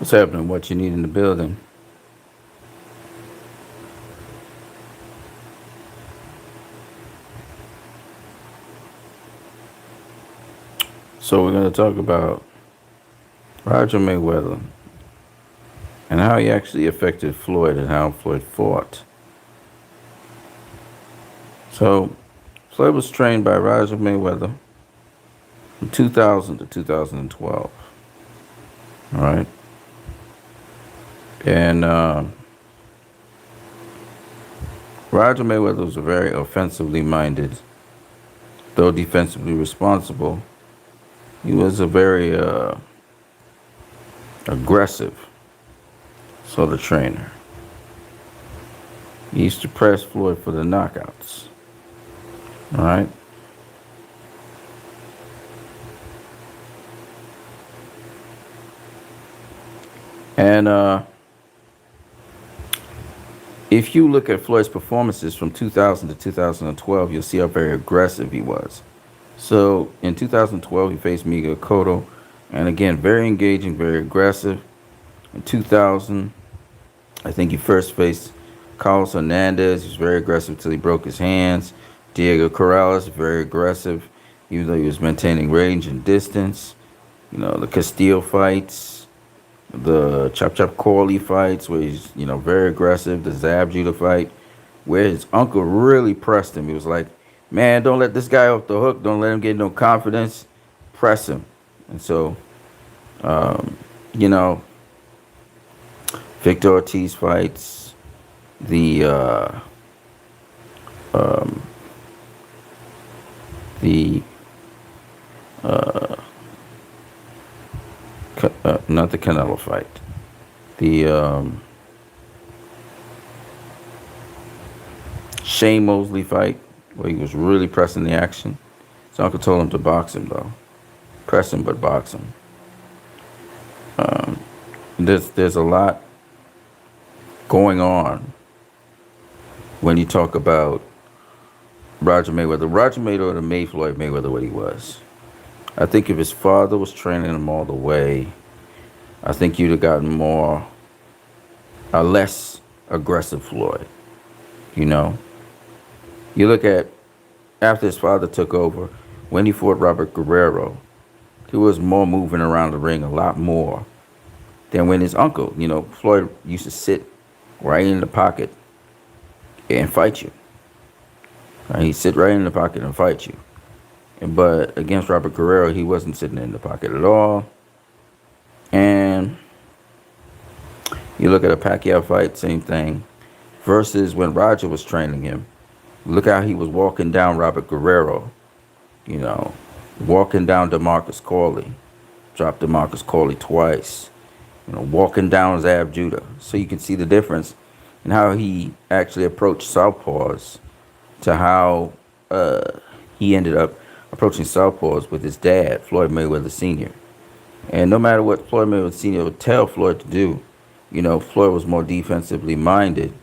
What's happening? What you need in the building? So we're going to talk about Roger Mayweather and how he actually affected Floyd and how Floyd fought. So Floyd was trained by Roger Mayweather from 2000 to 2012. All right, and Roger Mayweather was a very offensively minded, though defensively responsible. He was a very aggressive sort of trainer. He used to press Floyd for the knockouts. All right. And if you look at Floyd's performances from 2000 to 2012, you'll see how very aggressive he was. So in 2012, he faced Miguel Cotto, and again, very engaging, very aggressive. In 2000, I think he first faced Carlos Hernandez. He was very aggressive until he broke his hands. Diego Corrales, very aggressive, even though he was maintaining range and distance. You know, the Castillo fights, the Chop Chop Corley fights, where he's, very aggressive. The Zab Judah fight, where his uncle really pressed him. He was like, man, don't let this guy off the hook. Don't let him get no confidence. Press him. And so, um, you know, Victor Ortiz fights, the um, the not the Canelo fight, the Shane Mosley fight, where he was really pressing the action. His uncle told him to box him though, press him but box him. Um, there's a lot going on when you talk about Roger Mayweather. Roger Mayweather made Floyd Mayweather what he was. I think if his father was training him all the way, I think you'd have gotten a less aggressive Floyd. You know, you look at after his father took over, when he fought Robert Guerrero, he was more moving around the ring a lot more than when his uncle, Floyd used to sit right in the pocket and fight you. Right? He'd sit right in the pocket and fight you. But against Robert Guerrero, he wasn't sitting in the pocket at all. And you look at a Pacquiao fight, same thing. Versus when Roger was training him, look how he was walking down Robert Guerrero. Walking down DeMarcus Corley. Dropped DeMarcus Corley twice. Walking down Zab Judah. So you can see the difference in how he actually approached southpaws to how he ended up approaching southpaws with his dad, Floyd Mayweather Sr. And no matter what Floyd Mayweather Sr. would tell Floyd to do, Floyd was more defensively minded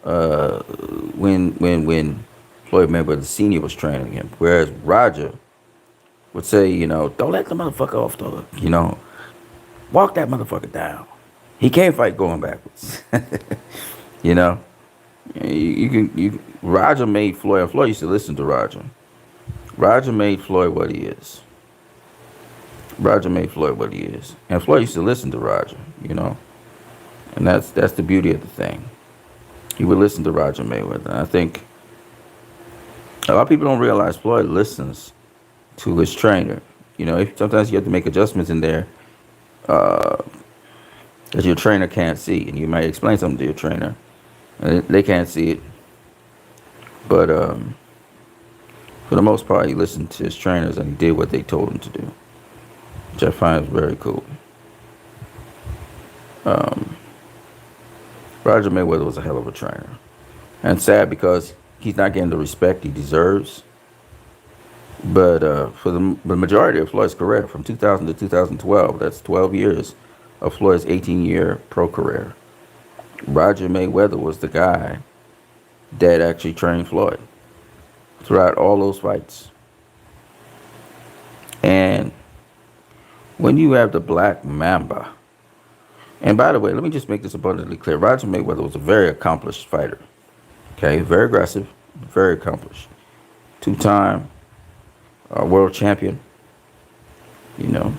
when Floyd Mayweather Sr. was training him. Whereas Roger would say, don't let the motherfucker off the hook, walk that motherfucker down. He can't fight going backwards. you know, Roger made Floyd. Floyd used to listen to Roger. Roger made Floyd what he is. Roger made Floyd what he is, and Floyd used to listen to Roger. And that's the beauty of the thing. He would listen to Roger Mayweather. And I think a lot of people don't realize Floyd listens to his trainer. Sometimes you have to make adjustments in there that your trainer can't see, and you might explain something to your trainer, and they can't see it. But for the most part, he listened to his trainers and he did what they told him to do, which I find very cool. Roger Mayweather was a hell of a trainer, and sad because he's not getting the respect he deserves. But for the majority of Floyd's career, from 2000 to 2012, that's 12 years of Floyd's 18-year pro career, Roger Mayweather was the guy that actually trained Floyd throughout all those fights. And when you have the Black Mamba And by the way, let me just make this abundantly clear. Roger Mayweather was a very accomplished fighter. Okay, very aggressive, very accomplished. Two-time world champion. You know,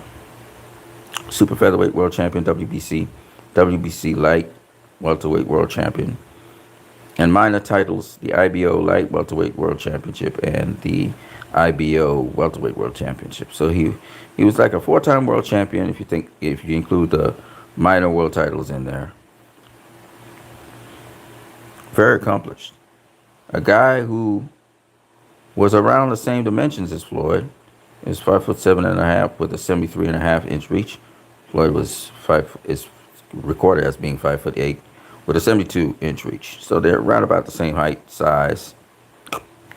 super featherweight world champion, WBC light welterweight world champion, and minor titles: the IBO light welterweight world championship and the IBO welterweight world championship. So he was like a four-time world champion if you include the minor world titles in there. Very accomplished. A guy who was around the same dimensions as Floyd. Is 5'7.5" with a 73.5-inch reach. Floyd is recorded as being 5'8" with a 72-inch reach. So they're around about the same height, size.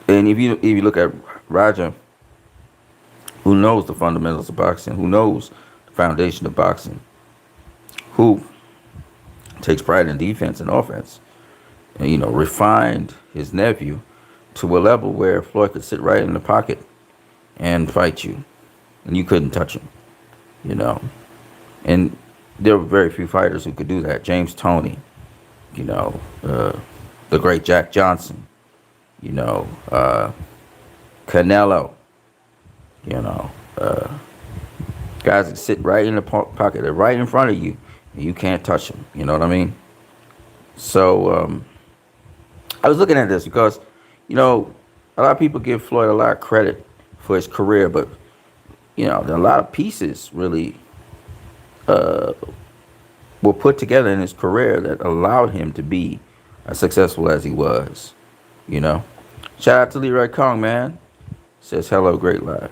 And if you look at Roger, who knows the fundamentals of boxing, who knows the foundation of boxing, who takes pride in defense and offense, and refined his nephew to a level where Floyd could sit right in the pocket and fight you, and you couldn't touch him, And there were very few fighters who could do that. James Toney, the great Jack Johnson, Canelo, guys that sit right in the pocket, they're right in front of you, and you can't touch them. You know what I mean? So I was looking at this because, a lot of people give Floyd a lot of credit for his career, but there are a lot of pieces really were put together in his career that allowed him to be as successful as he was. Shout out to Leroy Kong, man. Says hello, great life.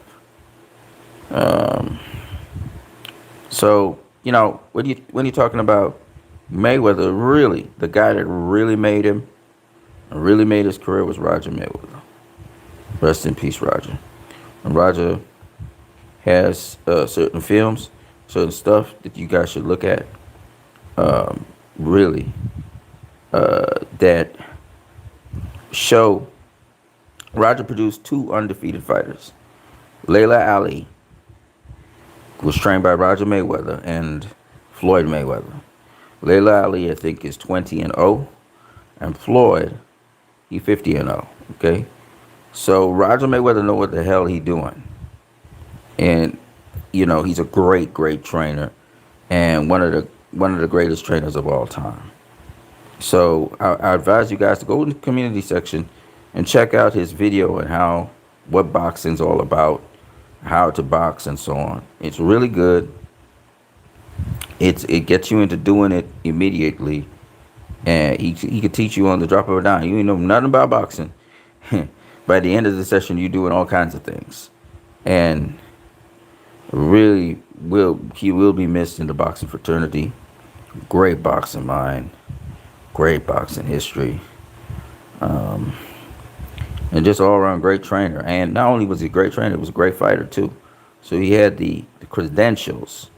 So when you're talking about Mayweather, really the guy that really made him, really made his career was Roger Mayweather. Rest in peace, Roger. And Roger has certain films, certain stuff that you guys should look at. Really, that show Roger produced two undefeated fighters. Layla Ali was trained by Roger Mayweather and Floyd Mayweather. Layla Ali, I think, is 20-0, and Floyd, he 50-0. Okay. So Roger Mayweather know what the hell he doing. And, he's a great, great trainer and one of the greatest trainers of all time. So I advise you guys to go in the community section and check out his video and what boxing's all about, how to box and so on. It's really good. It gets you into doing it immediately. And he could teach you on the drop of a dime. You ain't know nothing about boxing. By the end of the session, you're doing all kinds of things. And really he will be missed in the boxing fraternity. Great boxing mind. Great boxing history. And just all around great trainer. And not only was he a great trainer, he was a great fighter too. So he had the credentials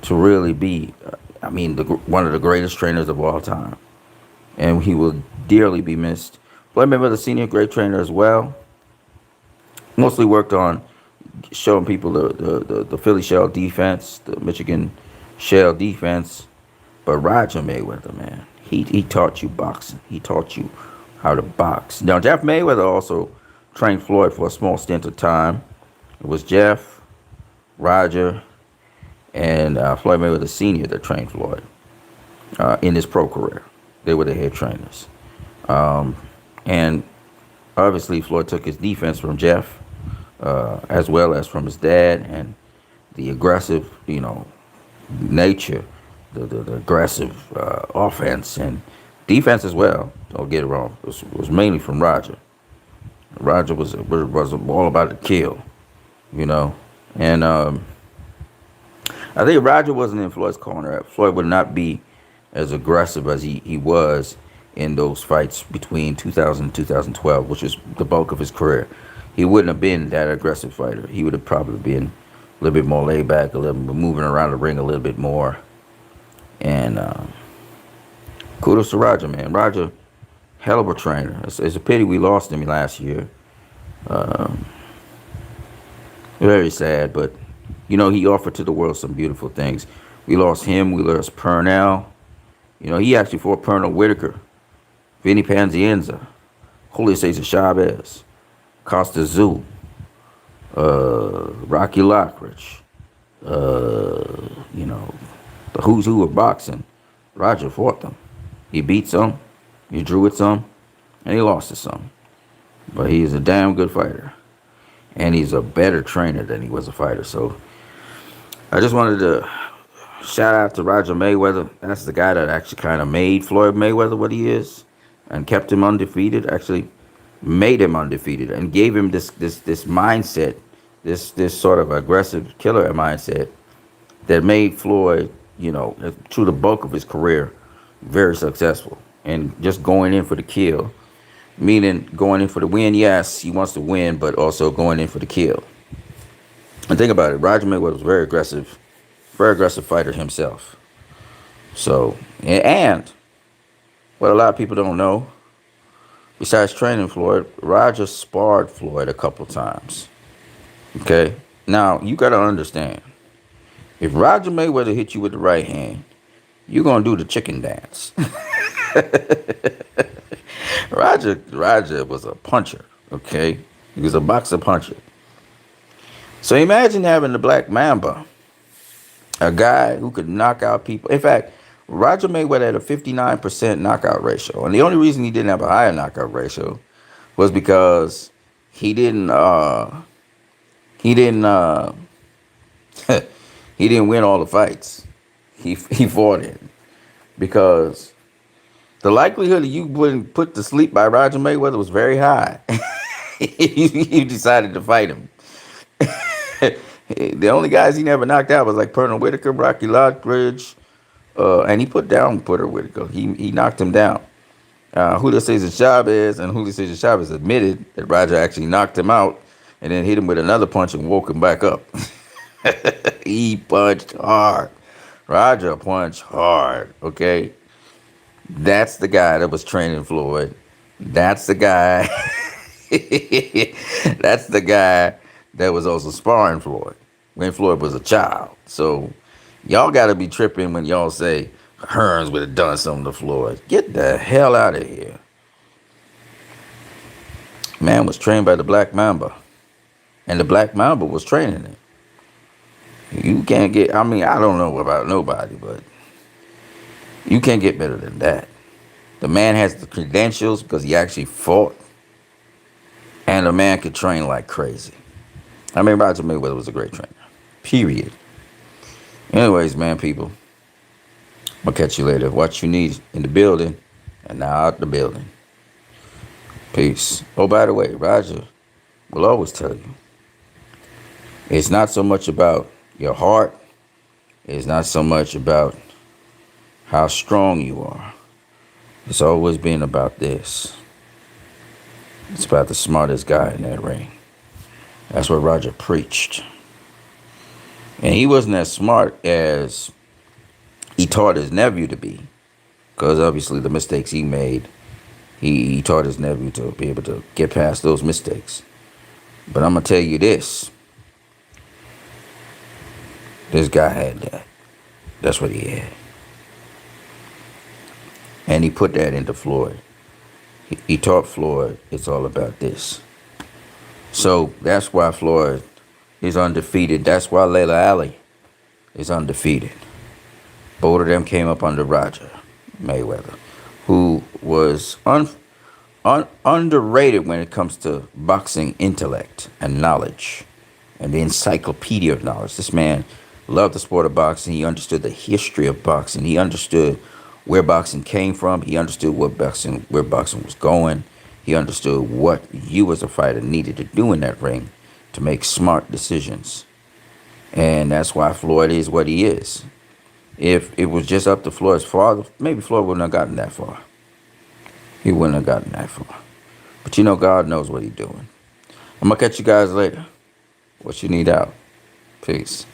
to really be, one of the greatest trainers of all time. And he will dearly be missed. Floyd Mayweather Sr., great trainer as well. Mostly worked on showing people the Philly shell defense, the Michigan shell defense. But Roger Mayweather, man, he taught you boxing. He taught you how to box. Now, Jeff Mayweather also trained Floyd for a small stint of time. It was Jeff, Roger, and Floyd Mayweather Sr. that trained Floyd in his pro career. They were the head trainers. And obviously Floyd took his defense from Jeff, as well as from his dad, and the aggressive, nature, the aggressive offense and defense as well. Don't get it wrong. It was mainly from Roger. Roger was all about the kill, And I think if Roger wasn't in Floyd's corner, Floyd would not be as aggressive as he was in those fights between 2000 and 2012, which is the bulk of his career. He wouldn't have been that aggressive fighter. He would have probably been a little bit more laid back, a little bit moving around the ring a little bit more. And kudos to Roger, man. Roger, hell of a trainer. It's a pity we lost him last year. Very sad, but he offered to the world some beautiful things. We lost him. We lost Purnell. You know, he actually fought Pernell Whitaker, Vinny Panzienza, Julio Cesar Chavez, Costa Zoo, Rocky Lockridge, you know, the who's who of boxing. Roger fought them. He beat some, he drew with some, and he lost to some. But he's a damn good fighter. And he's a better trainer than he was a fighter. So I just wanted to shout out to Roger Mayweather. That's the guy that actually kind of made Floyd Mayweather what he is and kept him undefeated. Actually made him undefeated and gave him this mindset, this sort of aggressive killer mindset that made Floyd, you know, through the bulk of his career, very successful. And just going in for the kill, meaning going in for the win. Yes, he wants to win, but also going in for the kill. And think about it, Roger Mayweather was very aggressive fighter himself. So, and what a lot of people don't know, besides training Floyd, Roger sparred Floyd a couple times. Okay? Now, you got to understand, if Roger Mayweather hit you with the right hand, you're going to do the chicken dance. Roger was a puncher, okay? He was a boxer puncher. So imagine having the Black Mamba, a guy who could knock out people. In fact, Roger Mayweather had a 59% knockout ratio. And the only reason he didn't have a higher knockout ratio was because he didn't he didn't he didn't win all the fights he fought in. Because the likelihood of you being put to sleep by Roger Mayweather was very high. You decided to fight him. The only guys he never knocked out was like Pernell Whitaker, Rocky Lockridge, and he put down Pernell Whitaker. He knocked him down. Julio Cesar Chavez, and Julio Cesar Chavez admitted that Roger actually knocked him out and then hit him with another punch and woke him back up. He punched hard. Roger punched hard, okay? That's the guy that was training Floyd. That's the guy. That's the guy that was also sparring Floyd when Floyd was a child. So y'all got to be tripping when y'all say Hearns would have done something to Floyd. Get the hell out of here. Man was trained by the Black Mamba. And the Black Mamba was training him. You can't get, I mean, I don't know about nobody, but you can't get better than that. The man has the credentials because he actually fought. And the man could train like crazy. I mean, Roger Mayweather was a great trainer. Period. Anyways, man, people. I'll catch you later. What you need in the building and now out the building. Peace. Oh, by the way, Roger will always tell you, it's not so much about your heart. It's not so much about how strong you are. It's always been about this. It's about the smartest guy in that ring. That's what Roger preached. And he wasn't as smart as he taught his nephew to be. Because obviously the mistakes he made, he taught his nephew to be able to get past those mistakes. But I'm going to tell you this. This guy had that. That's what he had. And he put that into Floyd. He taught Floyd it's all about this. So that's why Floyd is undefeated. That's why Layla Ali is undefeated. Both of them came up under Roger Mayweather, who was underrated when it comes to boxing intellect and knowledge and the encyclopedia of knowledge. This man loved the sport of boxing. He understood the history of boxing. He understood where boxing came from. He understood where boxing was going. He understood what you as a fighter needed to do in that ring to make smart decisions. And that's why Floyd is what he is. If it was just up to Floyd's father, maybe Floyd wouldn't have gotten that far. He wouldn't have gotten that far. But you know, God knows what he's doing. I'm going to catch you guys later. What you need out. Peace.